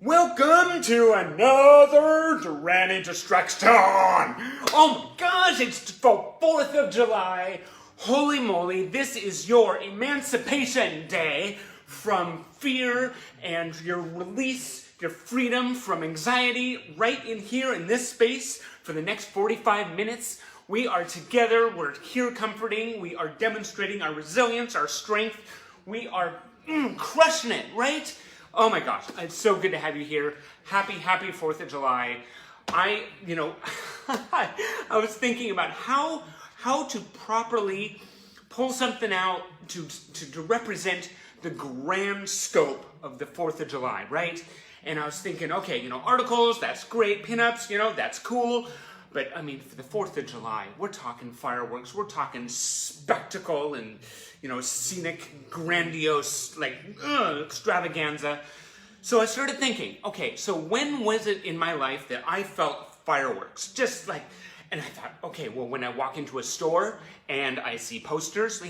Welcome to another Duranie Distraction! Oh my gosh, it's the 4th of July. Holy moly, this is your Emancipation Day from fear and your release, your freedom from anxiety right in here in this space for the next 45 minutes. We are together, we're here comforting, we are demonstrating our resilience, our strength. We are crushing it, right? Oh my gosh, it's so good to have you here. Happy 4th of July. I was thinking about how to properly pull something out to represent the grand scope of the 4th of July, right? And I was thinking, okay, articles, that's great, pinups, that's cool. But I mean, for the 4th of July, we're talking fireworks, we're talking spectacle and, scenic, grandiose, extravaganza. So I started thinking, okay, so when was it in my life that I felt fireworks? And I thought, okay, well, when I walk into a store and I see posters,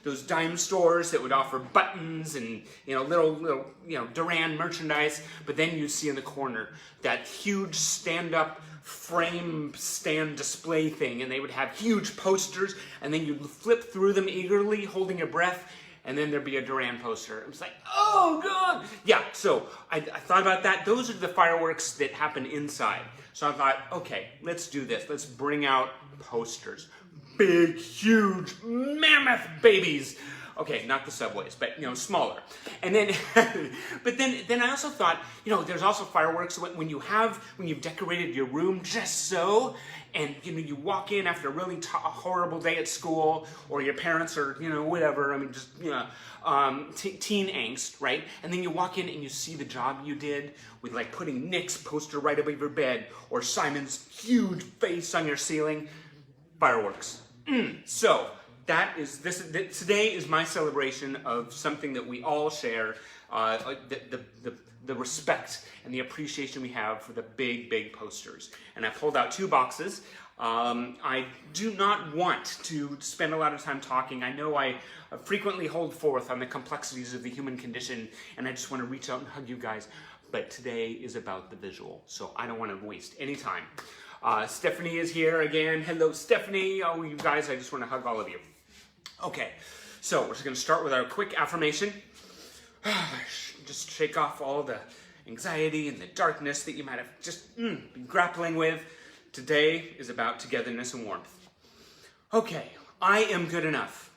those dime stores that would offer buttons and, little Durand merchandise, but then you see in the corner that huge stand-up frame stand display thing, and they would have huge posters, and then you'd flip through them eagerly, holding your breath, and then there'd be a Durand poster. It was like, oh God! Yeah, so I thought about that. Those are the fireworks that happen inside. So I thought, okay, let's do this. Let's bring out posters. Big, huge, mammoth babies. Okay, not the subways, but smaller. And then, but then I also thought, there's also fireworks when you've decorated your room just so, and you walk in after a really horrible day at school, or your parents are whatever. I mean, just teen angst, right? And then you walk in and you see the job you did with putting Nick's poster right above your bed, or Simon's huge face on your ceiling. Fireworks. So. Today is my celebration of something that we all share, the respect and the appreciation we have for the big posters. And I pulled out 2 boxes. I do not want to spend a lot of time talking. I know I frequently hold forth on the complexities of the human condition, and I just want to reach out and hug you guys. But today is about the visual, so I don't want to waste any time. Stephanie is here again. Hello, Stephanie. Oh, you guys, I just want to hug all of you. Okay, so we're just going to start with our quick affirmation. Just shake off all the anxiety and the darkness that you might have just been grappling with. Today is about togetherness and warmth. Okay, I am good enough.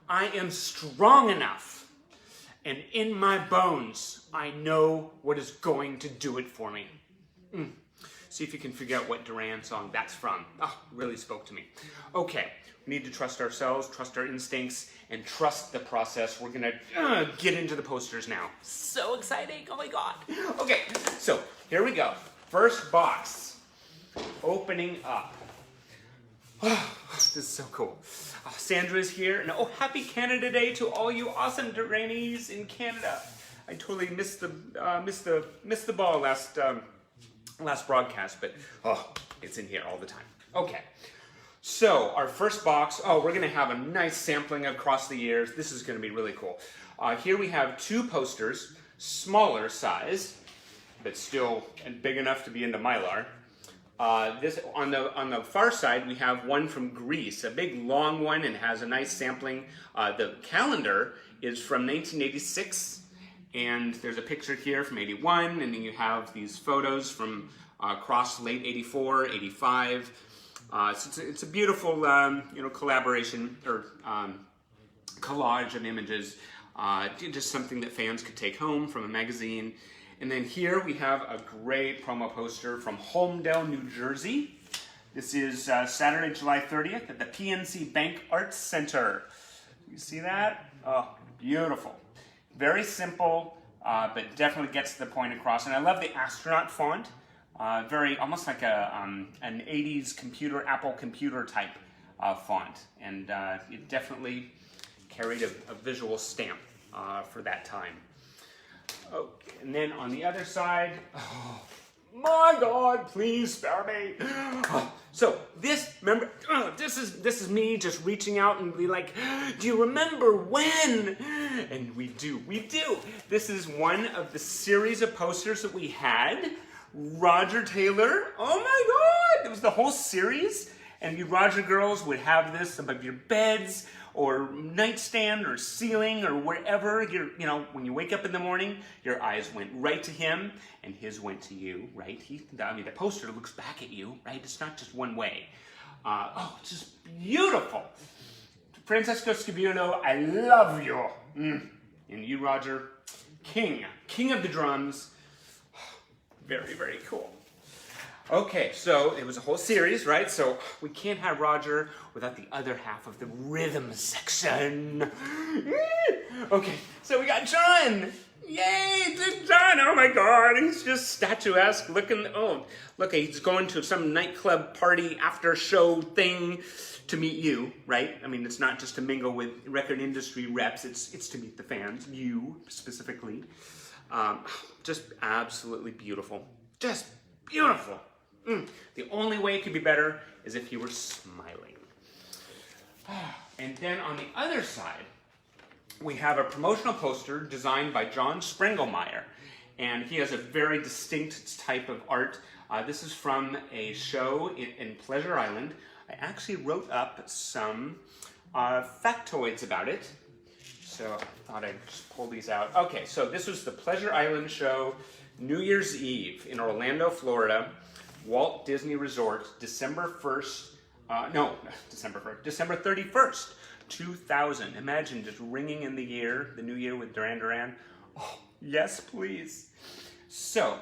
I am strong enough. And in my bones, I know what is going to do it for me. See if you can figure out what Durand song that's from. Oh, really spoke to me. Okay, we need to trust ourselves, trust our instincts, and trust the process. We're gonna get into the posters now. So exciting, oh my God. Okay, so here we go. First box, opening up. Oh, this is so cool. Sandra's here, and happy Canada Day to all you awesome Duranies in Canada. I totally missed the ball last broadcast, but it's in here all the time. Okay, so our first box, we're going to have a nice sampling across the years. This is going to be really cool. Here we have 2 posters, smaller size, but still big enough to be into Mylar. This on the far side, we have one from Greece, a big long one, and has a nice sampling. The calendar is from 1986. And there's a picture here from 81, and then you have these photos from across late 84, 85. So it's a beautiful, collaboration or collage of images. Just something that fans could take home from a magazine. And then here we have a great promo poster from Holmdel, New Jersey. This is Saturday, July 30th at the PNC Bank Arts Center. You see that? Oh, beautiful. Very simple, but definitely gets the point across. And I love the astronaut font. Very, almost like an 80s Apple computer type font. And it definitely carried a visual stamp for that time. Okay, and then on the other side, oh my God, please spare me. So this, remember, this is me just reaching out and be like, do you remember when? And we do. This is one of the series of posters that we had. Roger Taylor, oh my God, it was the whole series. And you Roger girls would have this above your beds or nightstand or ceiling or wherever. When you wake up in the morning, your eyes went right to him and his went to you, right? The poster looks back at you, right? It's not just one way. It's just beautiful. Francesco Scavulo, I love you. And you, Roger, king of the drums. Very, very cool. Okay, so it was a whole series, right? So we can't have Roger without the other half of the rhythm section. Okay, so we got John. Yay, it's John. Oh my God, he's just statuesque looking. Oh, look, he's going to some nightclub party after show thing to meet you, right? I mean, it's not just to mingle with record industry reps. It's to meet the fans, you specifically. Just absolutely beautiful. Just beautiful. The only way it could be better is if he were smiling. And then on the other side, we have a promotional poster designed by John Sprengelmeyer. And he has a very distinct type of art. This is from a show in Pleasure Island. I actually wrote up some factoids about it. So I thought I'd just pull these out. Okay, so this was the Pleasure Island show, New Year's Eve in Orlando, Florida. Walt Disney Resort, December 31st, 2000. Imagine just ringing in the new year with Duran Duran. Oh, yes, please. So,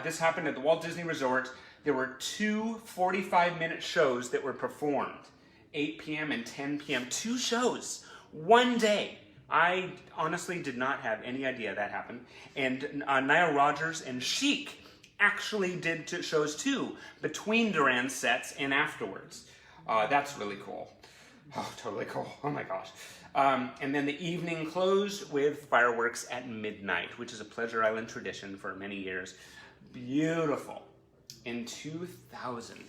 this happened at the Walt Disney Resort. There were two 45-minute shows that were performed, 8 p.m. and 10 p.m. 2 shows, one day. I honestly did not have any idea that happened. And Nile Rodgers and Chic actually did shows too, between Duran's sets and afterwards. That's really cool. Oh, totally cool. Oh my gosh. And then the evening closed with fireworks at midnight, which is a Pleasure Island tradition for many years. Beautiful. In 2000.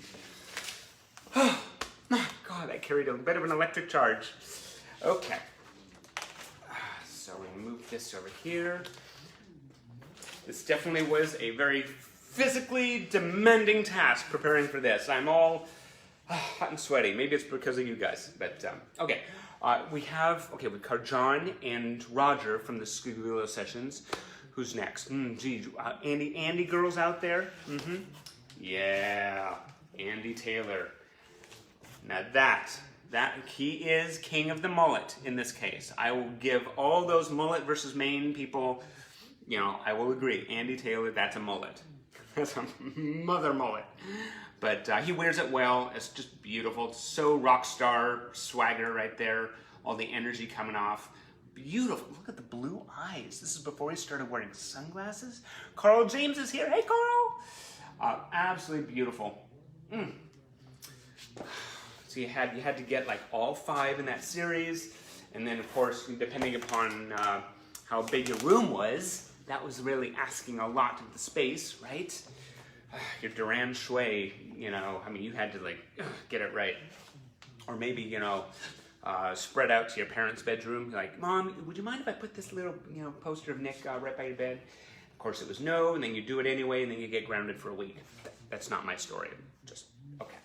Oh God, that carried a bit of an electric charge. Okay. So we move this over here. This definitely was a very physically demanding task preparing for this. I'm all hot and sweaty. Maybe it's because of you guys, but okay. We've got John and Roger from the Scavulo sessions. Who's next? Andy girls out there? Yeah, Andy Taylor. Now that he is king of the mullet in this case. I will give all those mullet versus mane people, I will agree. Andy Taylor, that's a mullet. That's a mother mullet. But he wears it well. It's just beautiful. It's so rock star swagger right there. All the energy coming off. Beautiful. Look at the blue eyes. This is before he started wearing sunglasses. Carl James is here. Hey, Carl. Absolutely beautiful. So you had to get like all 5 in that series. And then, of course, depending upon how big your room was, that was really asking a lot of the space, right? Your Duran Shui, you had to get it right. Or maybe, spread out to your parents' bedroom. Like, Mom, would you mind if I put this little, poster of Nick right by your bed? Of course it was no, and then you do it anyway, and then you get grounded for a week. That's not my story. Just, okay.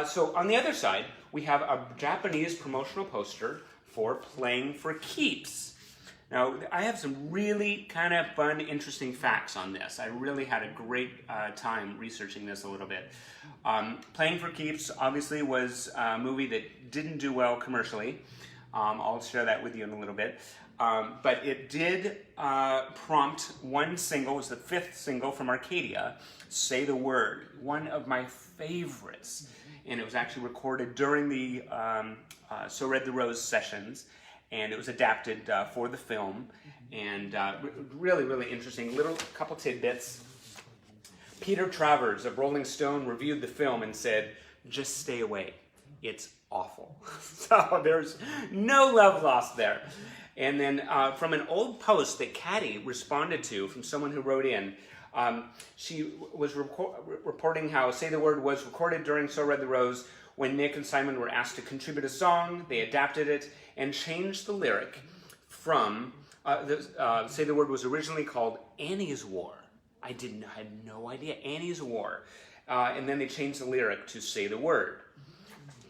So on the other side, we have a Japanese promotional poster for Playing for Keeps. Now, I have some really kind of fun, interesting facts on this. I really had a great time researching this a little bit. Playing for Keeps obviously was a movie that didn't do well commercially. I'll share that with you in a little bit. But it did prompt one single, it was the 5th single from Arcadia, Say the Word, one of my favorites. And it was actually recorded during the So Red the Rose sessions. And it was adapted for the film, and really, really interesting. Couple tidbits. Peter Travers of Rolling Stone reviewed the film and said, "Just stay away. It's awful." So there's no love lost there. And then from an old post that Caddy responded to from someone who wrote in, She was reporting how Say the Word was recorded during So Red the Rose. When Nick and Simon were asked to contribute a song, they adapted it and changed the lyric from, Say the Word was originally called Annie's War. I had no idea. Annie's War. And then they changed the lyric to Say the Word.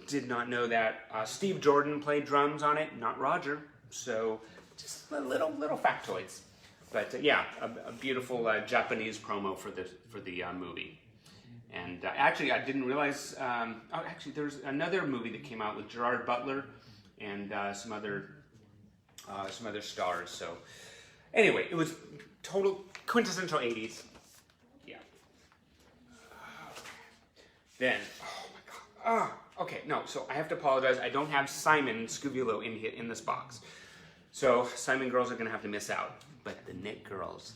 Did not know that. Steve Jordan played drums on it, not Roger. So just little factoids. But yeah, a beautiful Japanese promo for the movie. And actually, I didn't realize. Actually, there's another movie that came out with Gerard Butler and some other stars. So anyway, it was total quintessential 80s. Yeah. Then, oh my God. Okay, no. So I have to apologize. I don't have Simon Scuvilo in this box. So Simon girls are gonna have to miss out. But the Nick girls,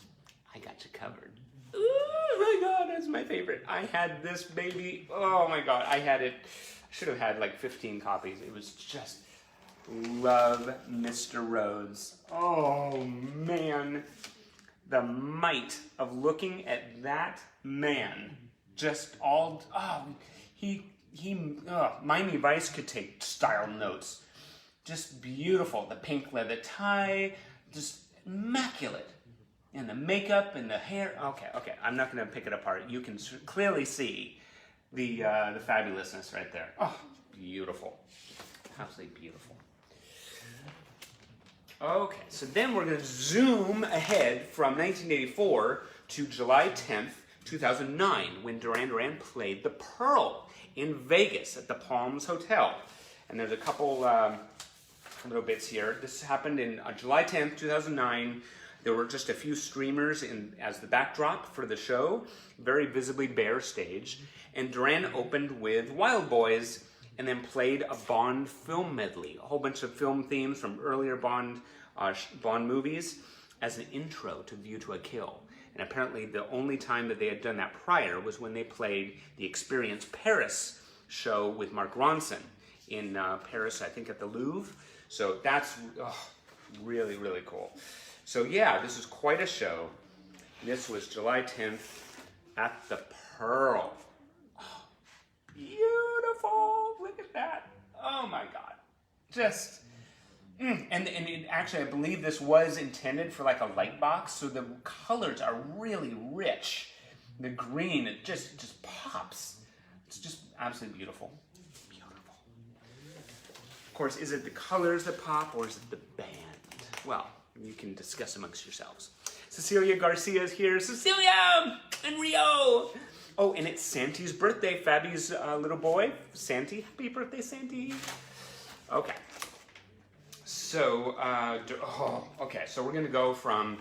I got you covered. Oh my God, that's my favorite. I had this baby. Oh my God, I had it. I should have had like 15 copies. It was just love Mr. Rhodes. Oh man, the might of looking at that man. Just all, Miami Vice could take style notes. Just beautiful. The pink leather tie, just immaculate. And the makeup and the hair. Okay. I'm not going to pick it apart. You can clearly see the fabulousness right there. Oh, beautiful. Absolutely beautiful. Okay, so then we're going to zoom ahead from 1984 to July 10th, 2009, when Duran Duran played The Pearl in Vegas at the Palms Hotel. And there's a couple little bits here. This happened in July 10th, 2009. There were just a few streamers as the backdrop for the show, very visibly bare stage. And Duran opened with Wild Boys and then played a Bond film medley, a whole bunch of film themes from earlier Bond movies as an intro to View to a Kill. And apparently the only time that they had done that prior was when they played the Experience Paris show with Mark Ronson in Paris, I think at the Louvre. So that's really, really cool. So yeah, this is quite a show. This was July 10th at the Pearl. Oh, beautiful. Look at that. Oh my God. Just, and it, actually, I believe this was intended for like a light box, so the colors are really rich. The green, it just pops. It's just absolutely beautiful. Beautiful. Of course, is it the colors that pop or is it the band? Well, you can discuss amongst yourselves. Cecilia Garcia is here. Cecilia and Rio. Oh, and it's Santi's birthday. Fabi's little boy, Santi. Happy birthday, Santi. Okay. So, okay. So we're gonna go from.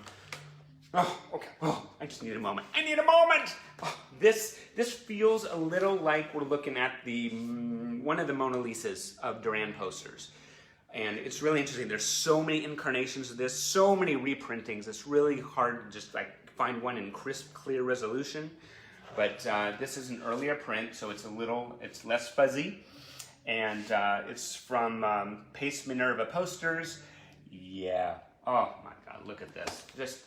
Oh, okay. Oh, I just need a moment. I need a moment. Oh, this feels a little like we're looking at the one of the Mona Lisas of Duran posters. And it's really interesting. There's so many incarnations of this, so many reprintings. It's really hard to just like find one in crisp, clear resolution. But this is an earlier print, so it's less fuzzy. And it's from Pace Minerva Posters. Yeah. Oh my God, look at this. Just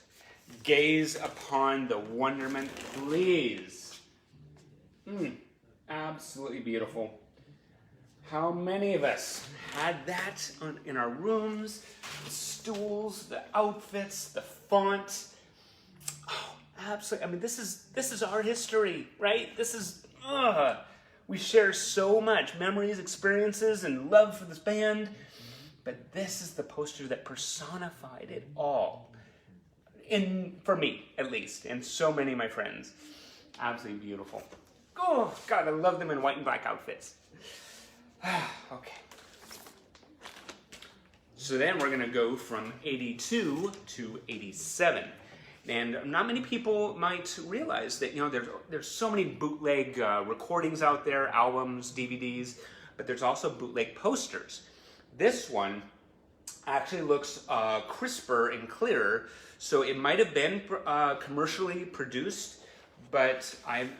gaze upon the wonderment, please. Absolutely beautiful. How many of us had that in our rooms? The stools, the outfits, the font. Oh, absolutely. I mean, this is our history, right? This is, we share so much memories, experiences, and love for this band. But this is the poster that personified it all. For me, at least, and so many of my friends. Absolutely beautiful. Oh, God, I love them in white and black outfits. Okay. So then we're going to go from 82 to 87. And not many people might realize that, there's so many bootleg recordings out there, albums, DVDs, but there's also bootleg posters. This one actually looks crisper and clearer, so it might have been commercially produced, but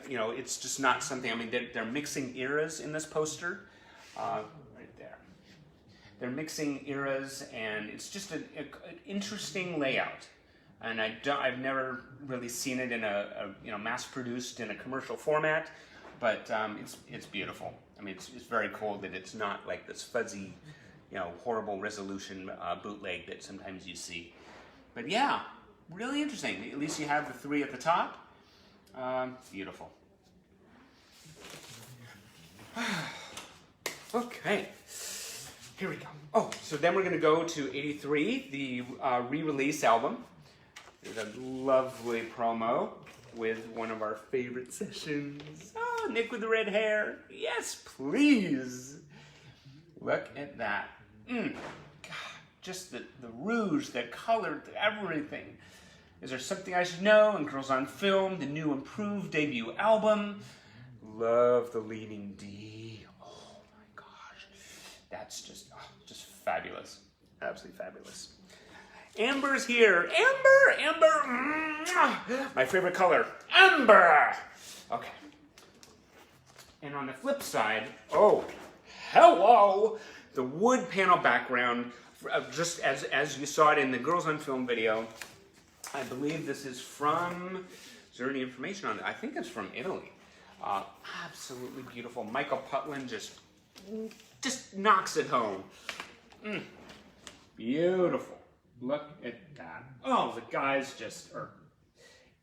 it's just not something. I mean, they're mixing eras in this poster. Right there. They're mixing eras, and it's just an interesting layout. and I've never really seen it in a mass-produced in a commercial format, but it's beautiful. I mean, it's very cool that it's not like this fuzzy, horrible resolution bootleg that sometimes you see. But yeah, really interesting. At least you have the 3 at the top. Beautiful. Okay, here we go. Oh, so then we're going to go to 83, the re-release album. There's a lovely promo with one of our favorite sessions. Oh, Nick with the red hair. Yes, please. Look at that. God, just the rouge, the color, everything. Is There Something I Should Know? And Girls on Film, the new improved debut album. Love the leading D. Oh my gosh. That's just fabulous. Absolutely fabulous. Amber's here. Amber. My favorite color. Amber. Okay. And on the flip side, oh, hello. The wood panel background, just as you saw it in the Girls on Film video. I believe this is from, is there any information on it? I think it's from Italy. Absolutely beautiful. Michael Putland just knocks it home. Beautiful. Look at that. Oh, the guys just are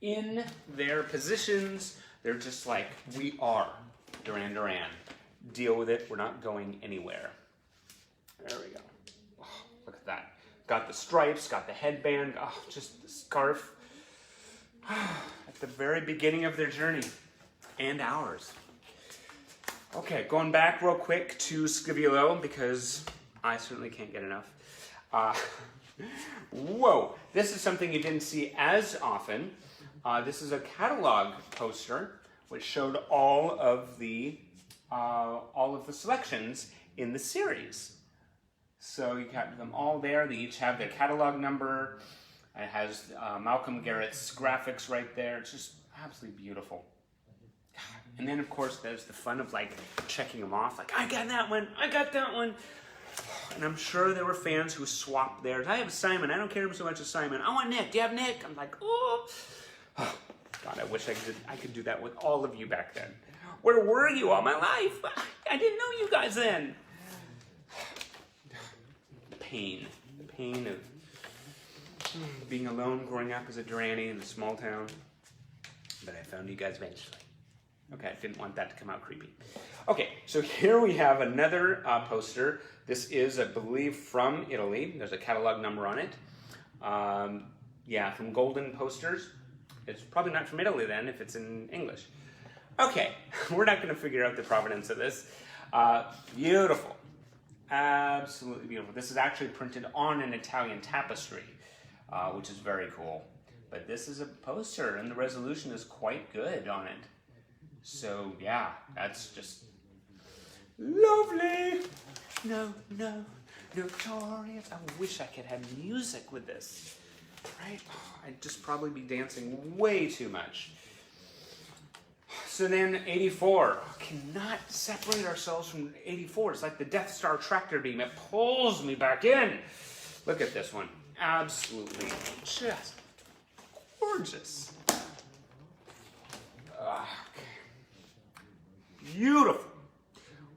in their positions. They're just like, we are Duran Duran. Deal with it. We're not going anywhere. There we go. Oh, look at that. Got the stripes, got the headband, just the scarf. At the very beginning of their journey. And ours. Okay, going back real quick to Scivolo, because I certainly can't get enough. Whoa, this is something you didn't see as often. This is a catalog poster, which showed all of the selections in the series. So you got them all there. They each have their catalog number. It has Malcolm Garrett's graphics right there. It's just absolutely beautiful. And then, of course, there's the fun of, like, checking them off. Like, I got that one. I got that one. And I'm sure there were fans who swapped theirs. I have Simon. I don't care so much as Simon. I want Nick. Do you have Nick? I'm like, oh. God, I wish I could do that with all of you back then. Where were you all my life? I didn't know you guys then. Pain. The pain of being alone growing up as a Duranie in a small town. But I found you guys eventually. Okay, I didn't want that to come out creepy. Okay, so here we have another poster. This is, I believe, from Italy. There's a catalog number on it. Yeah, from Golden Posters. It's probably not from Italy then, if it's in English. Okay, we're not going to figure out the provenance of this. Beautiful. Absolutely beautiful. This is actually printed on an Italian tapestry, which is very cool. But this is a poster, and the resolution is quite good on it. So, yeah, that's just lovely. No, notorious. I wish I could have music with this, right? I'd just probably be dancing way too much. So then 84. Cannot separate ourselves from 84. It's like the Death Star tractor beam. It pulls me back in. Look at this one. Absolutely just gorgeous. Beautiful.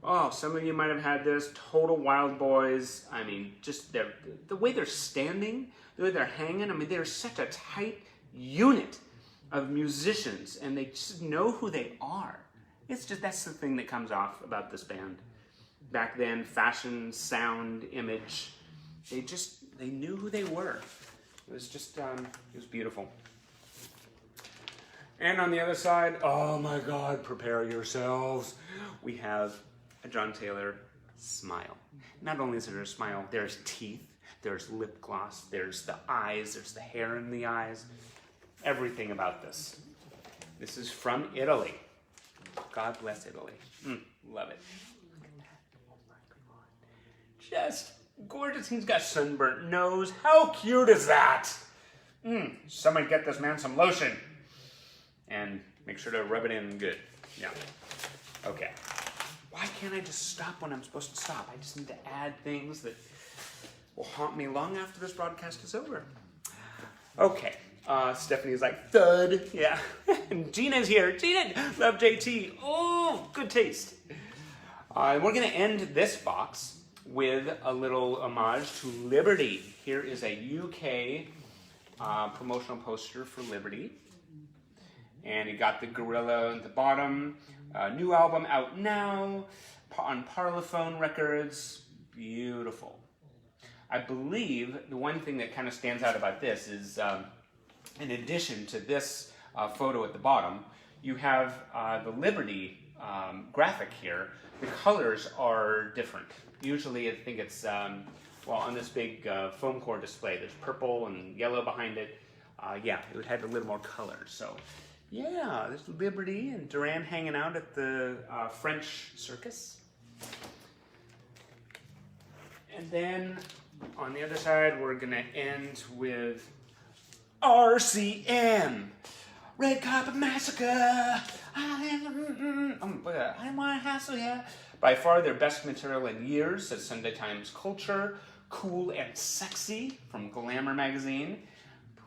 Oh, some of you might have had this. Total Wild Boys. I mean, just the way they're standing, the way they're hanging. I mean, they're such a tight unit of musicians, and they just know who they are. It's just, that's the thing that comes off about this band. Back then, fashion, sound, image, they knew who they were. It was just, it was beautiful. And on the other side, oh my God, prepare yourselves. We have a John Taylor smile. Not only is there a smile, there's teeth, there's lip gloss, there's the eyes, there's the hair in the eyes. Everything about this. This is from Italy. God bless Italy. Love it. Look at that. Oh my God. Just gorgeous. He's got sunburnt nose. How cute is that? Somebody get this man some lotion. And make sure to rub it in good. Yeah. Okay. Why can't I just stop when I'm supposed to stop? I just need to add things that will haunt me long after this broadcast is over. Okay. Stephanie's like, thud. Yeah. And Gina's here. Gina, love JT. Oh, good taste. We're going to end this box with a little homage to Liberty. Here is a UK promotional poster for Liberty. And you got the gorilla at the bottom. New album out now on Parlophone Records. Beautiful. I believe the one thing that kind of stands out about this is, in addition to this photo at the bottom, you have the Liberty graphic here. The colors are different. Usually I think it's, well, on this big foam core display, there's purple and yellow behind it. Yeah, it would have a little more color. So, yeah, there's Liberty and Duran hanging out at the French circus. And then on the other side, we're going to end with RCM. Red Carpet Massacre. I want to hassle ya. By far their best material in years, says Sunday Times Culture. Cool and Sexy from Glamour magazine.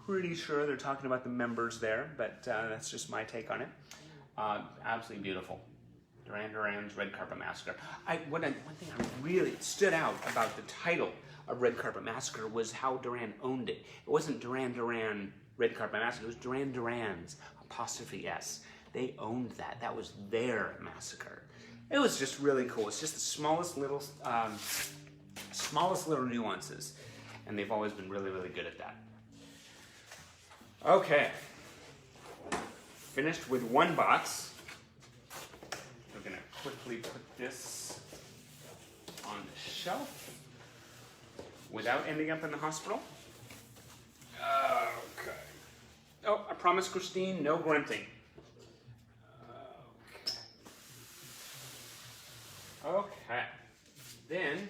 Pretty sure they're talking about the members there, but that's just my take on it. Absolutely beautiful. Duran Duran's Red Carpet Massacre. One thing I really stood out about the title of Red Carpet Massacre was how Duran owned it. It wasn't Duran Duran Red Carpet Massacre, it was Duran Duran's ''S. They owned that. That was their massacre. It was just really cool. It's just the smallest little nuances, and they've always been really, really good at that. Okay, finished with one box. We're gonna quickly put this on the shelf without ending up in the hospital. Okay. Oh, I promised Christine no grunting. Okay. Then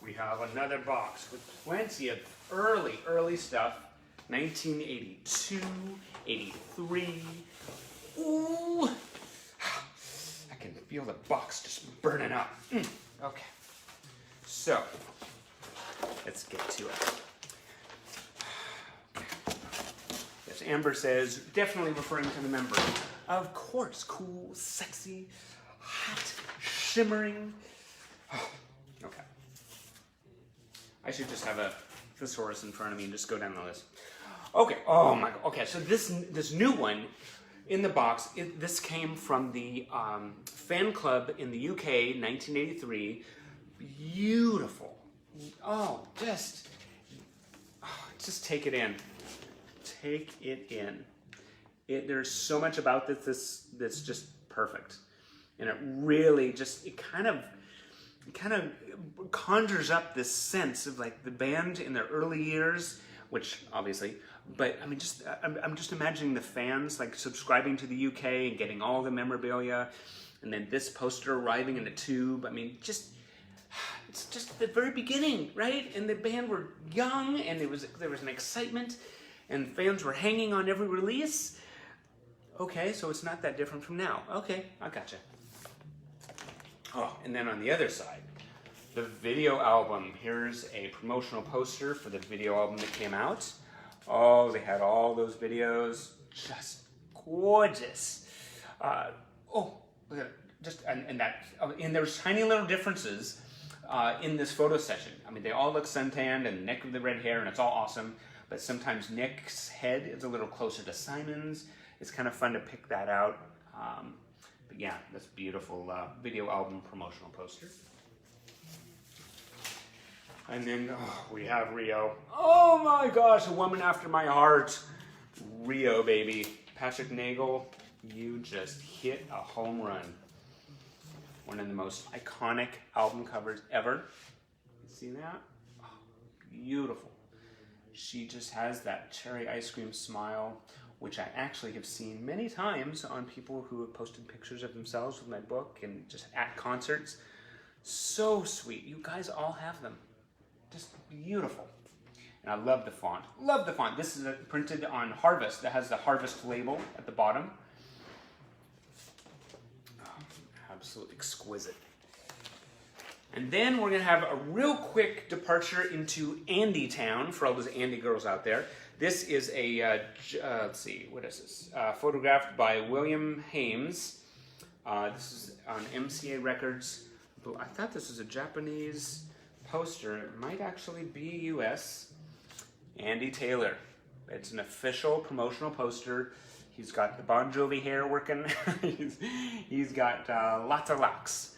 we have another box with plenty of early stuff. 1982, 83. Ooh! I can feel the box just burning up. Okay. So, let's get to it. Yes, Amber says, definitely referring to the member. Of course, cool, sexy, hot, shimmering. Okay. I should just have a thesaurus in front of me and just go down the list. Okay, oh my god. Okay, so this new one in the box, this came from the fan club in the UK, 1983. Beautiful. Oh, just take it in. Take it in. There's so much about this that's just perfect. And it really just, it kind of conjures up this sense of like the band in their early years, which obviously, but I mean, I'm just imagining the fans like subscribing to the UK and getting all the memorabilia, and then this poster arriving in a tube. I mean, it's just the very beginning, right? And the band were young, and there was an excitement, and fans were hanging on every release. Okay, so it's not that different from now. Okay, I gotcha. Oh, and then on the other side, the video album. Here's a promotional poster for the video album that came out. Oh, they had all those videos. Just gorgeous. Oh, look at it. And there's tiny little differences in this photo session. I mean, they all look suntanned and Nick with the red hair, and it's all awesome. But sometimes Nick's head is a little closer to Simon's. It's kind of fun to pick that out. But yeah, that's beautiful video album promotional poster. And then we have Rio. Oh my gosh, a woman after my heart. Rio, baby. Patrick Nagel, you just hit a home run. One of the most iconic album covers ever. You see that? Oh, beautiful. She just has that cherry ice cream smile, which I actually have seen many times on people who have posted pictures of themselves with my book and just at concerts. So sweet. You guys all have them. Just beautiful. And I love the font. Love the font. This is printed on Harvest. That has the Harvest label at the bottom. Oh, absolutely exquisite. And then we're going to have a real quick departure into Andy Town for all those Andy girls out there. This is a, let's see, what is this? Photographed by William Hames. This is on MCA Records. I thought this was a Japanese poster. It might actually be US. Andy Taylor. It's an official promotional poster. He's got the Bon Jovi hair working. he's got lots of locks.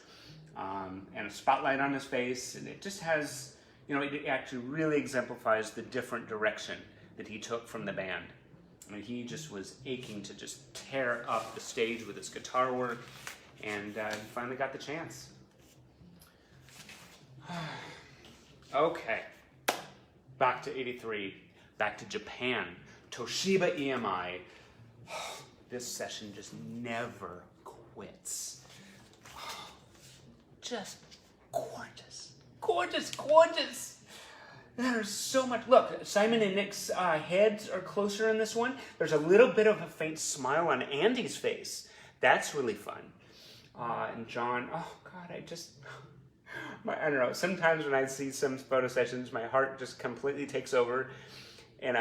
And a spotlight on his face. And it just has, it actually really exemplifies the different direction that he took from the band. I mean, he just was aching to just tear up the stage with his guitar work. And he finally got the chance. Okay. Back to 83. Back to Japan. Toshiba EMI. This session just never quits. Just gorgeous. Gorgeous, gorgeous. There's so much. Look, Simon and Nick's heads are closer in this one. There's a little bit of a faint smile on Andy's face. That's really fun. And John, oh God, I don't know. Sometimes when I see some photo sessions, my heart just completely takes over. And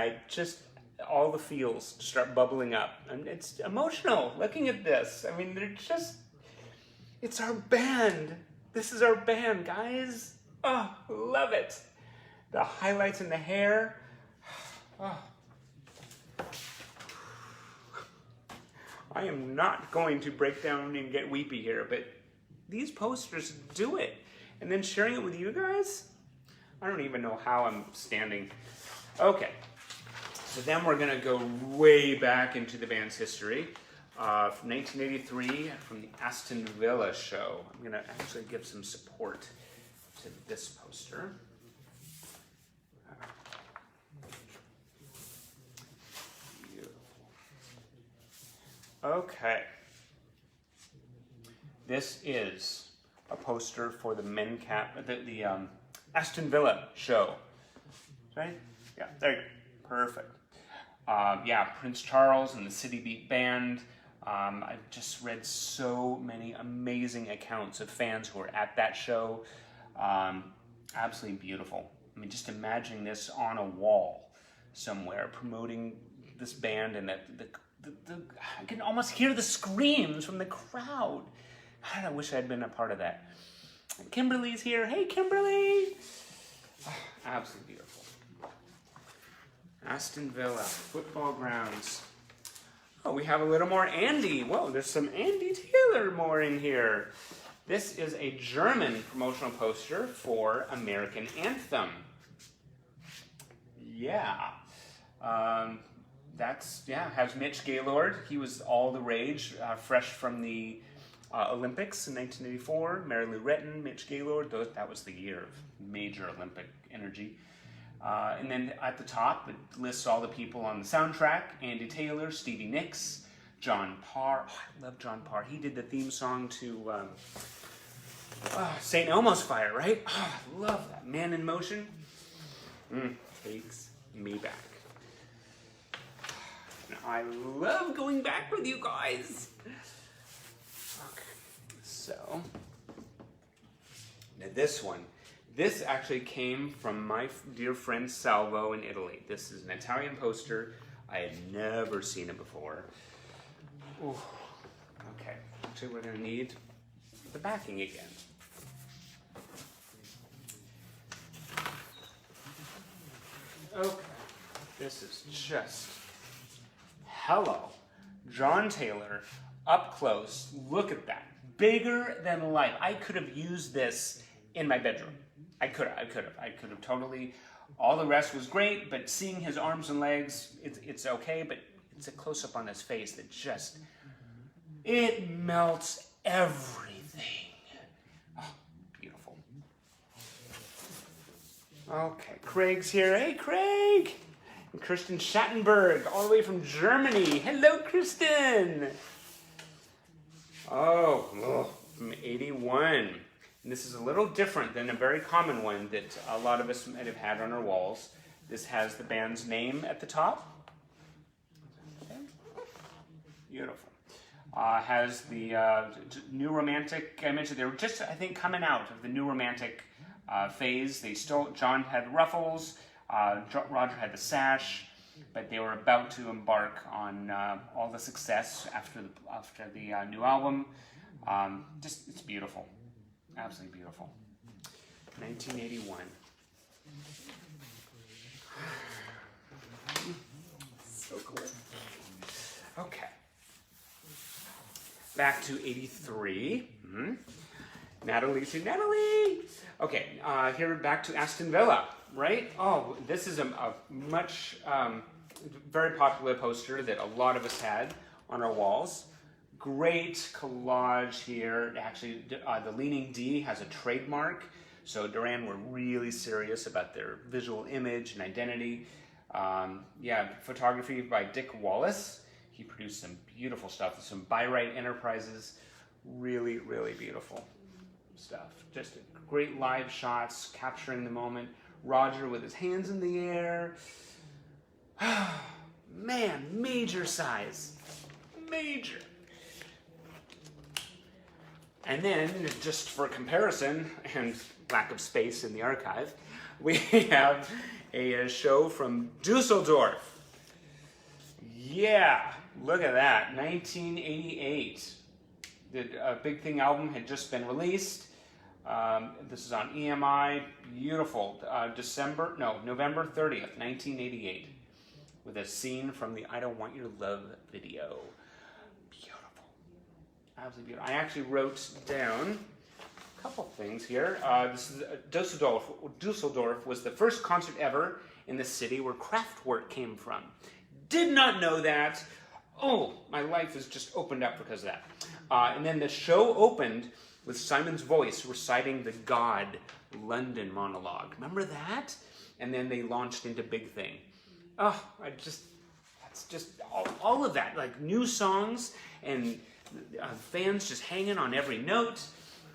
all the feels start bubbling up. And it's emotional looking at this. I mean, it's our band. This is our band, guys. Oh, love it. The highlights in the hair. Oh. I am not going to break down and get weepy here, but these posters do it. And then sharing it with you guys, I don't even know how I'm standing. Okay, so then we're gonna go way back into the band's history. From 1983, from the Aston Villa show. I'm gonna actually give some support to this poster. Okay. This is a poster for the the Aston Villa show. Right? Yeah, there you go. Perfect. Yeah, Prince Charles and the City Beat Band. I've just read so many amazing accounts of fans who were at that show. Absolutely beautiful. I mean, just imagining this on a wall somewhere, promoting this band, and I can almost hear the screams from the crowd. God, I wish I'd been a part of that. Kimberly's here. Hey, Kimberly! Oh, absolutely beautiful. Aston Villa, football grounds. Oh, we have a little more Andy. Whoa, there's some Andy Taylor more in here. This is a German promotional poster for American Anthem. Yeah. Has Mitch Gaylord. He was all the rage, fresh from the Olympics in 1984. Mary Lou Retton, Mitch Gaylord. That was the year of major Olympic energy. And then at the top, it lists all the people on the soundtrack. Andy Taylor, Stevie Nicks, John Parr. Oh, I love John Parr. He did the theme song to St. Elmo's Fire, right? Oh, I love that. Man in Motion. Takes me back. I love going back with you guys. Okay, so now this actually came from my dear friend Salvo in Italy. This is an Italian poster. I had never seen it before. Ooh. Okay, actually we're gonna need the backing again. Okay, this is just, hello, John Taylor, up close. Look at that, bigger than life. I could have used this in my bedroom. I could have totally. All the rest was great, but seeing his arms and legs, it's okay, but it's a close-up on his face that just, it melts everything. Oh, beautiful. Okay, Craig's here. Hey, Craig! And Kristen Schattenberg, all the way from Germany. Hello, Kristen! Oh, from 81. And this is a little different than a very common one that a lot of us might have had on our walls. This has the band's name at the top. Okay. Beautiful. Has the New Romantic, I mentioned they were just, I think, coming out of the New Romantic phase. John had ruffles, Roger had the sash. but they were about to embark on all the success after the new album. Just, it's beautiful. Absolutely beautiful. 1981. So cool. Okay. Back to 83. Natalie. Okay, here back to Aston Villa, right? Oh, this is a much, very popular poster that a lot of us had on our walls. Great collage here. Actually, the Leaning D has a trademark, so Duran were really serious about their visual image and identity. Yeah, photography by Dick Wallace. He produced some beautiful stuff, some By-Right Enterprises. Really, really beautiful stuff. Just great live shots, capturing the moment. Roger with his hands in the air. Man, major size. Major. And then, just for comparison and lack of space in the archive, we have a show from Dusseldorf. Yeah, look at that, 1988. The Big Thing album had just been released. This is on EMI, beautiful. November 30th, 1988, with a scene from the I Don't Want Your Love video. Beautiful, absolutely beautiful. I actually wrote down a couple things here. This is Dusseldorf. Dusseldorf was the first concert ever in the city where Kraftwerk came from. Did not know that. Oh, my life has just opened up because of that. And then the show opened with Simon's voice reciting the God London monologue. Remember that? And then they launched into Big Thing. Oh, that's just all of that. Like new songs and fans just hanging on every note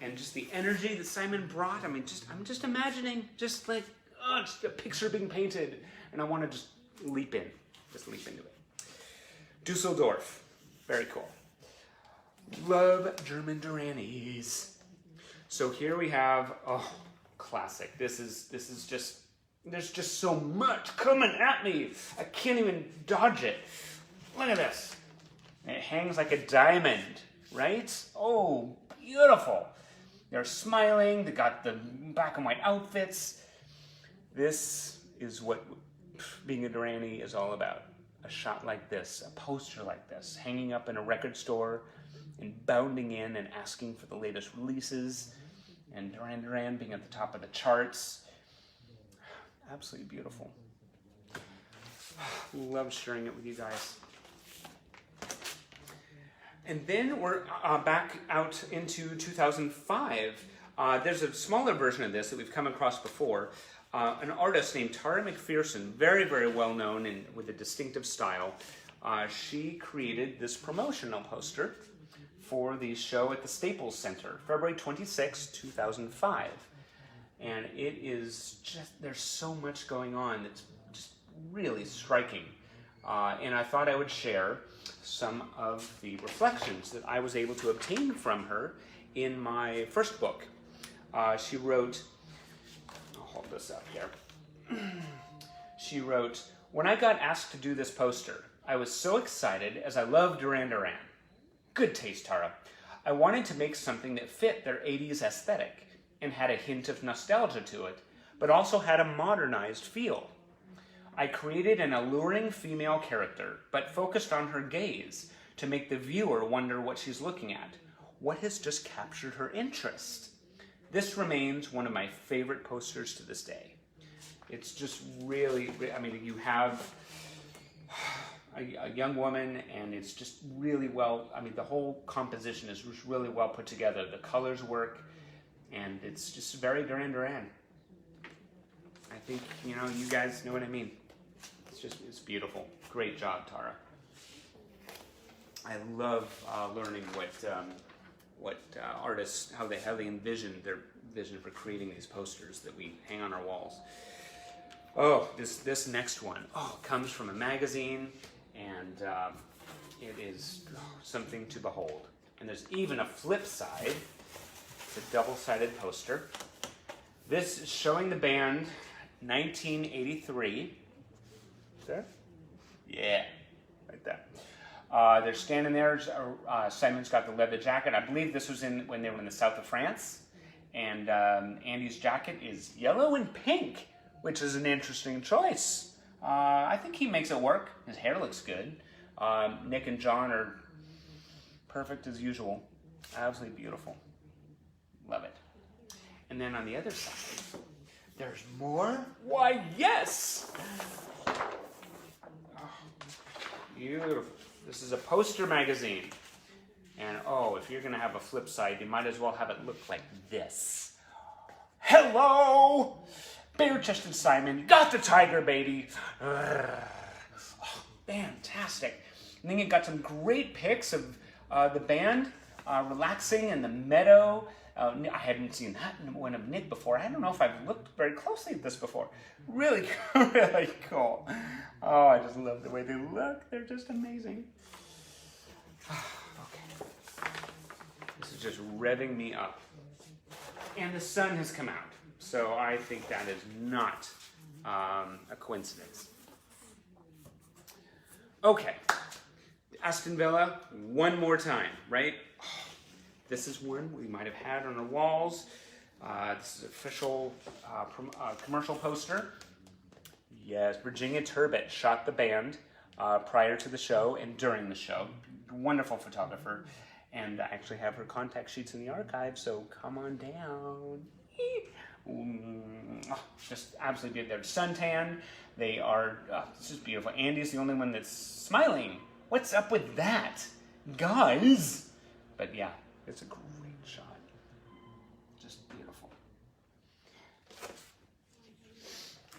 and just the energy that Simon brought. I mean, I'm just imagining just like, just a picture being painted. And I want to just leap into it. Dusseldorf, very cool. Love German Duranis. So here we have, classic. This is just, there's just so much coming at me. I can't even dodge it. Look at this. It hangs like a diamond, right? Oh, beautiful. They're smiling. They got the black and white outfits. This is what being a Duranie is all about. A shot like this, a poster like this, hanging up in a record store and bounding in and asking for the latest releases, and Duran Duran being at the top of the charts. Absolutely beautiful. Love sharing it with you guys. And then we're back out into 2005. There's a smaller version of this that we've come across before. An artist named Tara McPherson, very, very well known and with a distinctive style. She created this promotional poster for the show at the Staples Center, February 26, 2005. And it is just, there's so much going on that's just really striking. And I thought I would share some of the reflections that I was able to obtain from her in my first book. She wrote, I'll hold this up here. She wrote, "When I got asked to do this poster, I was so excited as I love Duran Duran. Good taste, Tara. I wanted to make something that fit their 80s aesthetic and had a hint of nostalgia to it, but also had a modernized feel. I created an alluring female character, but focused on her gaze to make the viewer wonder what she's looking at. What has just captured her interest? This remains one of my favorite posters to this day." It's just really, I mean, you have a young woman, and it's just really well, I mean, the whole composition is just really well put together. The colors work, and it's just very Duran Duran. I think, you know, you guys know what I mean. It's beautiful. Great job, Tara. I love learning what artists, how they envision their vision for creating these posters that we hang on our walls. Oh, this next one, comes from a magazine, and it is something to behold. And there's even a flip side. It's a double-sided poster. This is showing the band 1983. There? Yeah, like that. They're standing there. Simon's got the leather jacket. I believe this was when they were in the south of France. And Andy's jacket is yellow and pink, which is an interesting choice. I think he makes it work. His hair looks good. Nick and John are perfect as usual. Absolutely beautiful. Love it. And then on the other side, there's more. Why, yes! Oh, beautiful. This is a poster magazine. And oh, if you're going to have a flip side, you might as well have it look like this. Hello! Bare-chested Simon, got the tiger, baby. Oh, fantastic. And then you got some great pics of the band relaxing in the meadow. I hadn't seen that one of Nick before. I don't know if I've looked very closely at this before. Really, really cool. Oh, I just love the way they look. They're just amazing. Okay. This is just revving me up. And the sun has come out. So I think that is not a coincidence. Okay. Aston Villa, one more time, right? This is one we might have had on our walls. This is official commercial poster. Yes, Virginia Turbot shot the band prior to the show and during the show. Wonderful photographer. And I actually have her contact sheets in the archive, so come on down. Just absolutely beautiful. They're suntan. They are, it's just beautiful. Andy's the only one that's smiling. What's up with that? Guys! But yeah, it's a great shot. Just beautiful.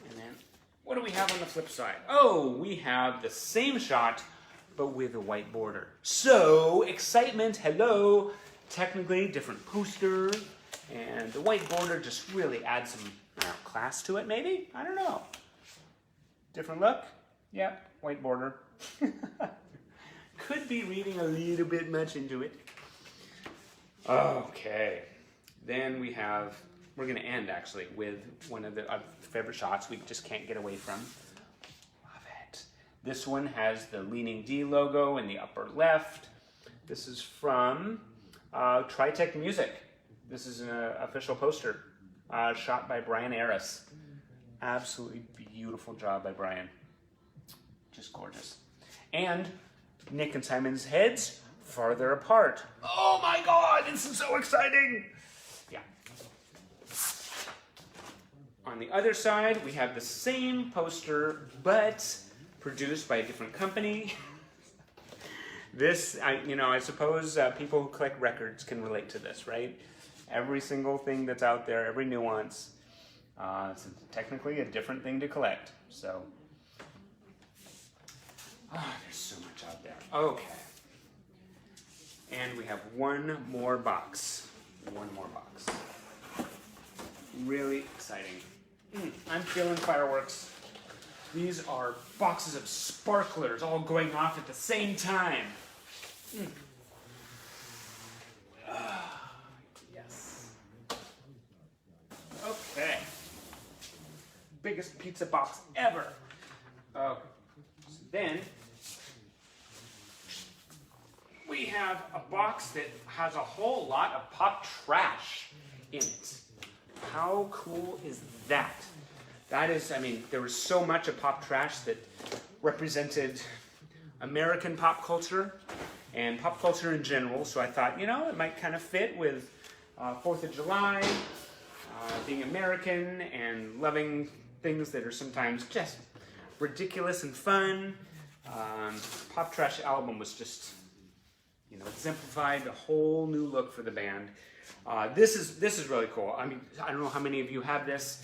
And then, what do we have on the flip side? Oh, we have the same shot, but with a white border. So, excitement, hello. Technically, different poster. And the white border just really adds some class to it, maybe? I don't know. Different look? Yeah, white border. Could be reading a little bit much into it. Okay. Then we have, we're going to end actually with one of the favorite shots we just can't get away from. Love it. This one has the Leaning D logo in the upper left. This is from Tritech Music. This is an official poster shot by Brian Aris. Absolutely beautiful job by Brian. Just gorgeous. And Nick and Simon's heads farther apart. Oh my God, this is so exciting. Yeah. On the other side, we have the same poster, but produced by a different company. This, I suppose people who collect records can relate to this, right? Every single thing that's out there, every nuance, it's technically a different thing to collect. So, there's so much out there. Okay. And we have one more box. One more box. Really exciting. I'm feeling fireworks. These are boxes of sparklers all going off at the same time. Yes. Okay. Biggest pizza box ever. Okay. So then we have a box that has a whole lot of pop trash in it. How cool is that? That is, there was so much of pop trash that represented American pop culture and pop culture in general. So I thought, it might kind of fit with 4th of July, being American and loving things that are sometimes just ridiculous and fun. Pop Trash album was just, exemplified a whole new look for the band. This is really cool. I don't know how many of you have this.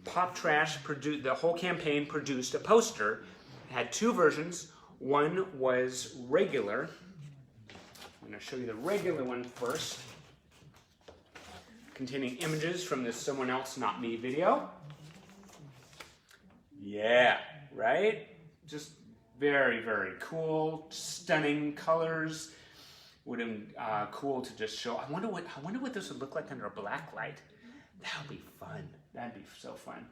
Pop Trash produced, the whole campaign produced a poster. It had two versions. One was regular. I'm going to show you the regular one first, containing images from the Someone Else Not Me video. Yeah, right? Just very, very cool, stunning colors. Would have been cool to just show. I wonder what this would look like under a black light. That would be fun. That'd be so fun.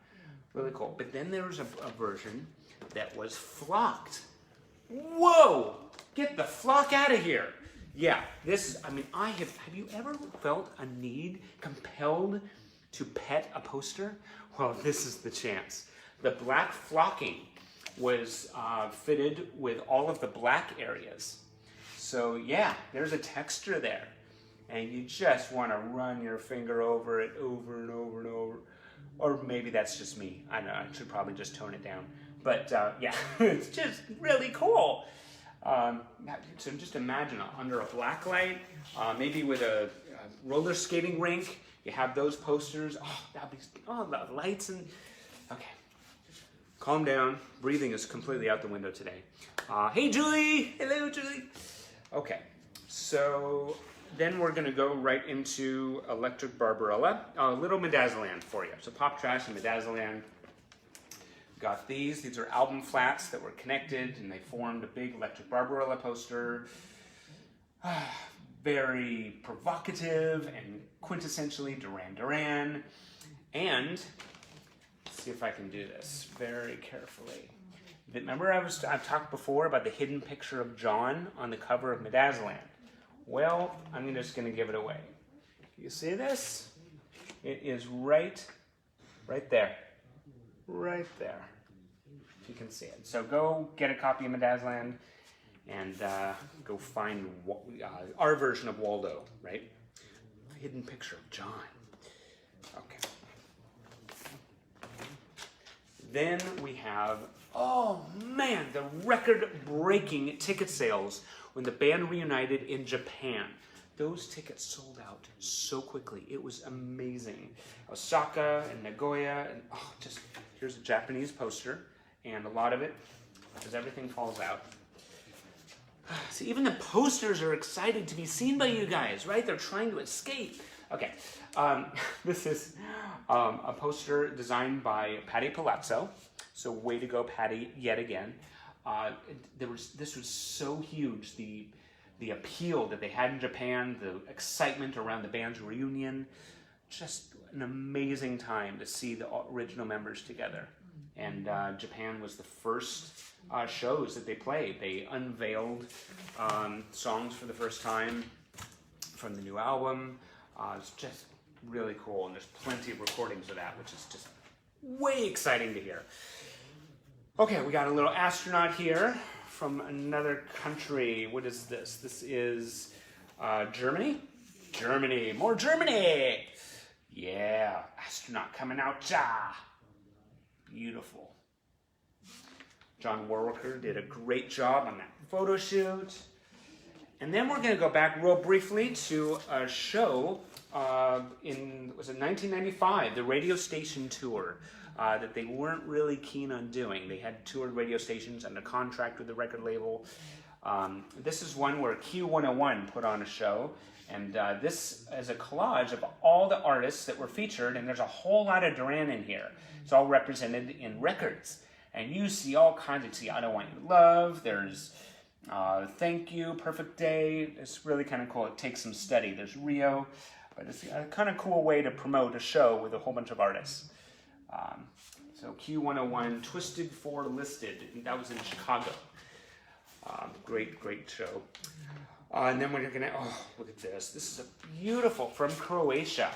Really cool. But then there was a version that was flocked. Whoa! Get the flock out of here. Yeah, this is, I mean, have you ever felt a need, compelled to pet a poster? Well, this is the chance. The black flocking was fitted with all of the black areas. So yeah, there's a texture there. And you just want to run your finger over it over and over and over. Or maybe that's just me. I know, I should probably just tone it down. But yeah, it's just really cool. So just imagine under a black light, maybe with a roller skating rink, you have those posters. Oh, that'd be, the lights and, okay. Calm down. Breathing is completely out the window today. Hey, Julie. Hello, Julie. Okay, so then we're gonna go right into Electric Barbarella. A little Midazoland for you. So Pop Trash and Midazoland. Got these. These are album flats that were connected and they formed a big Electric Barbarella poster. Very provocative and quintessentially Duran Duran. And, let's see if I can do this very carefully. Remember I've talked before about the hidden picture of John on the cover of Midazoland? Well, I'm just going to give it away. You see this? It is right there. Right there. If you can see it. So go get a copy of Midazoland and go find our version of Waldo, right? A hidden picture of John. Okay. Then we have, oh man, the record-breaking ticket sales when the band reunited in Japan. Those tickets sold out so quickly. It was amazing. Osaka and Nagoya, and just, here's a Japanese poster, and a lot of it, because everything falls out. See, even the posters are excited to be seen by you guys, right? They're trying to escape. Okay, this is a poster designed by Patty Palazzo. So way to go, Patty, yet again. This was so huge, the appeal that they had in Japan, the excitement around the band's reunion, just an amazing time to see the original members together. And Japan was the first shows that they played. They unveiled songs for the first time from the new album. It's just really cool, and there's plenty of recordings of that, which is just way exciting to hear. Okay, we got a little astronaut here from another country. What is this? This is Germany? Germany, more Germany! Yeah, astronaut coming out, ja! Beautiful. John Warwicker did a great job on that photo shoot. And then we're gonna go back real briefly to a show was it 1995, the radio station tour. That they weren't really keen on doing. They had toured radio stations under contract with the record label. This is one where Q101 put on a show, and this is a collage of all the artists that were featured, and there's a whole lot of Duran in here. It's all represented in records. And you see all kinds of, see I Don't Want Your Love, there's Thank You, Perfect Day. It's really kind of cool. It takes some study. There's Rio, but it's a kind of cool way to promote a show with a whole bunch of artists. So Q101, Twisted for Listed, that was in Chicago. Great show. And then we're gonna, look at this. This is a beautiful, from Croatia.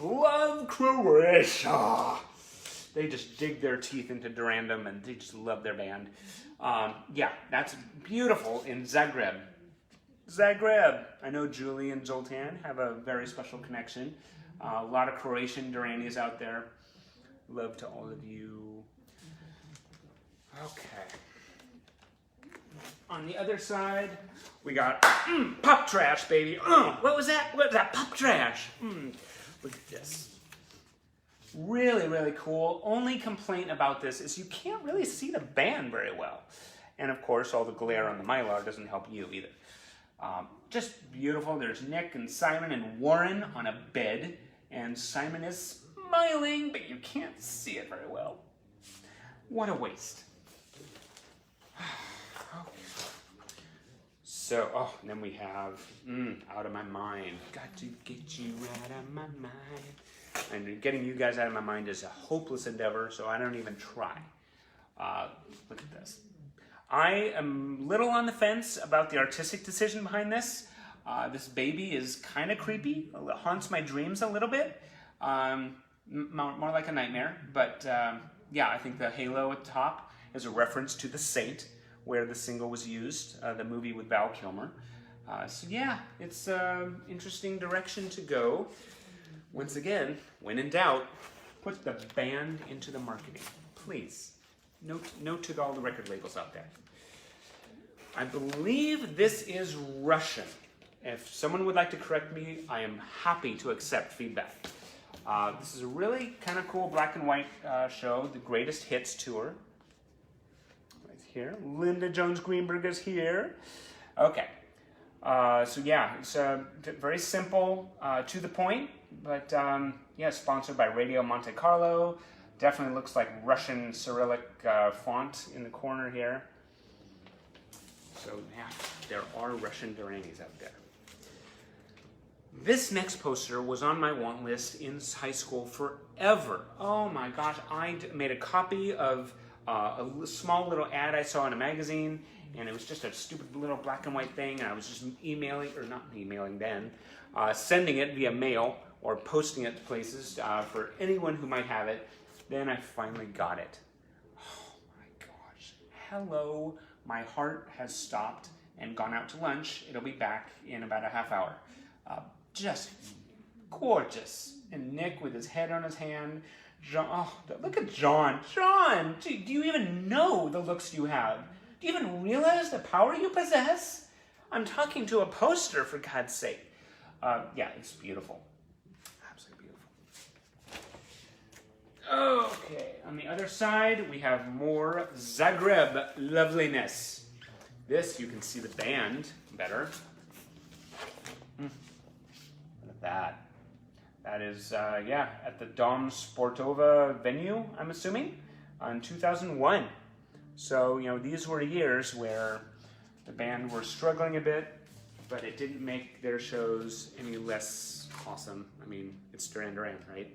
Love Croatia! They just dig their teeth into Durandom and they just love their band. Yeah, that's beautiful in Zagreb. Zagreb! I know Julie and Zoltan have a very special connection. A lot of Croatian Duranis out there. Love to all of you. Okay. On the other side, we got Pop Trash, baby. What was that? What was that? Pop Trash. Look at this. Really, really cool. Only complaint about this is you can't really see the band very well. And of course, all the glare on the Mylar doesn't help you either. Just beautiful. There's Nick and Simon and Warren on a bed. And Simon is smiling, but you can't see it very well. What a waste. So, and then we have Out of My Mind. Got to get you out of my mind. And getting you guys out of my mind is a hopeless endeavor, so I don't even try. Look at this. I am little on the fence about the artistic decision behind this. This baby is kind of creepy. It haunts my dreams a little bit. More like a nightmare. But yeah, I think the halo at the top is a reference to The Saint, where the single was used, the movie with Val Kilmer. So yeah, it's an interesting direction to go. Once again, when in doubt, put the band into the marketing. Please. Note to all the record labels out there. I believe this is Russian. If someone would like to correct me, I am happy to accept feedback. This is a really kind of cool black and white show, the Greatest Hits Tour. Right here. Linda Jones Greenberg is here. Okay. So yeah, it's very simple, to the point, but yeah, sponsored by Radio Monte Carlo. Definitely looks like Russian Cyrillic font in the corner here. So yeah, there are Russian Duranis out there. This next poster was on my want list in high school forever. Oh my gosh, I made a copy of a small little ad I saw in a magazine, and it was just a stupid little black and white thing, and I was just emailing, or not emailing then, sending it via mail or posting it to places for anyone who might have it. Then I finally got it. Oh my gosh. Hello, my heart has stopped and gone out to lunch. It'll be back in about a half hour. Just gorgeous. And Nick with his head on his hand. John, oh, look at John. John, do you even know the looks you have? Do you even realize the power you possess? I'm talking to a poster, for God's sake. Yeah, it's beautiful. Absolutely beautiful. Okay, on the other side, we have more Zagreb loveliness. This, you can see the band better. Look at that. That is, yeah, at the Dom Sportova venue, I'm assuming, in 2001. So, you know, these were years where the band were struggling a bit, but it didn't make their shows any less awesome. I mean, it's Duran Duran, right?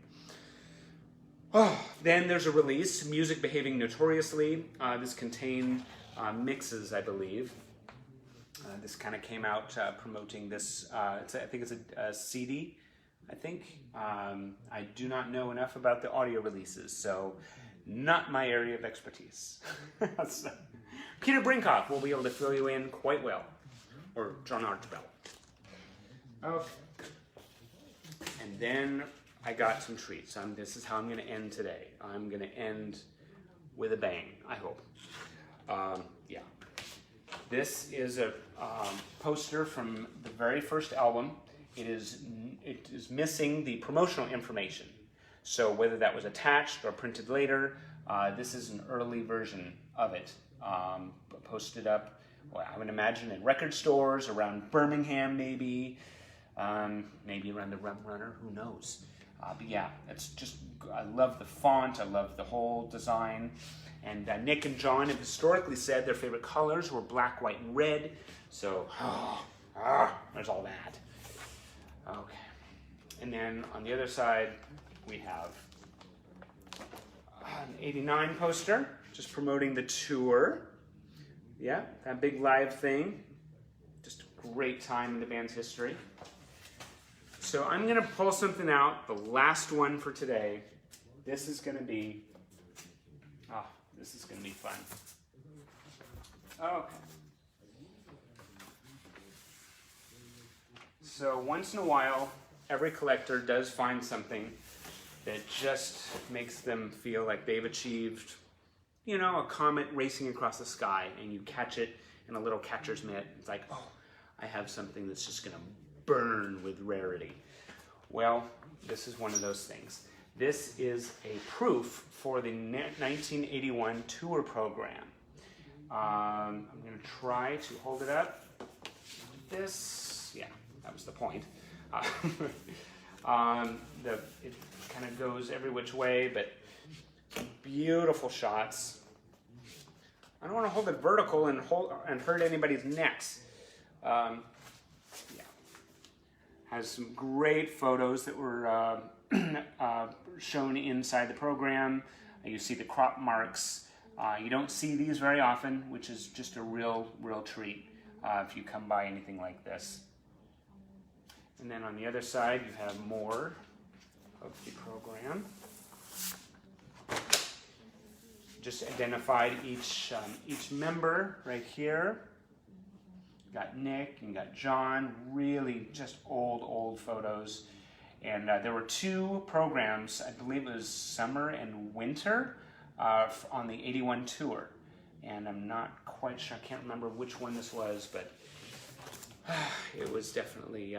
Oh, then there's a release, Music Behaving Notoriously. This contained mixes, I believe. This kind of came out promoting this, I think it's a CD, I think. I do not know enough about the audio releases, so not my area of expertise. So, Peter Brinkoff will be able to fill you in quite well, or John Archibald. Okay. And then I got some treats. This is how I'm going to end today. I'm going to end with a bang, I hope. Yeah. This is a poster from the very first album. It is missing the promotional information. So whether that was attached or printed later, this is an early version of it. Posted up, well, I would imagine in record stores around Birmingham, maybe around the Rum Runner, who knows. But yeah, it's just, I love the font, I love the whole design. And Nick and John have historically said their favorite colors were black, white, and red. So, there's all that. Okay. And then on the other side, we have an 89 poster, just promoting the tour. Yeah, that big live thing. Just a great time in the band's history. So I'm going to pull something out, the last one for today. This is going to be, this is going to be fun. Okay. So once in a while, every collector does find something that just makes them feel like they've achieved, you know, a comet racing across the sky, and you catch it in a little catcher's mitt. It's like, oh, I have something that's just going to burn with rarity. Well, this is one of those things. This is a proof for the 1981 tour program. I'm going to try to hold it up. This, yeah, that was the point. It kind of goes every which way, but beautiful shots. I don't want to hold it vertical and hurt anybody's necks. Yeah. Has some great photos that were shown inside the program. You see the crop marks You don't see these very often, which is just a real treat if you come by anything like this. And then on the other side, you have more of the program. Just identified each member right here. You got Nick, and you got John, really just old photos. And there were 2 programs, I believe it was summer and winter, on the 81 tour. And I'm not quite sure, I can't remember which one this was, but it was definitely,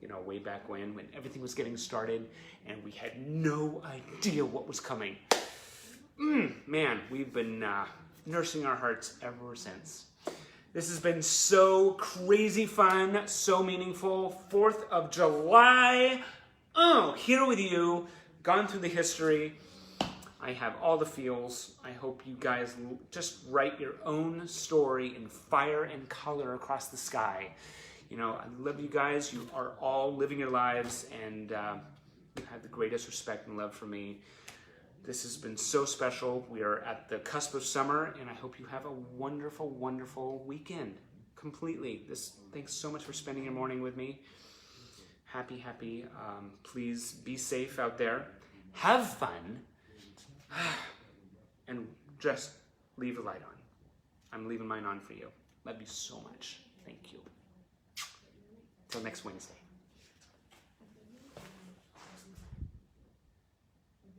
you know, way back when everything was getting started and we had no idea what was coming. Man, we've been nursing our hearts ever since. This has been so crazy fun, so meaningful. 4th of July. Oh, here with you, gone through the history. I have all the feels. I hope you guys just write your own story in fire and color across the sky. You know, I love you guys. You are all living your lives, and you have the greatest respect and love for me. This has been so special. We are at the cusp of summer, and I hope you have a wonderful, wonderful weekend. Completely. Thanks so much for spending your morning with me. Happy. Please be safe out there. Have fun. And just leave a light on. I'm leaving mine on for you. Love you so much. Thank you. Till next Wednesday.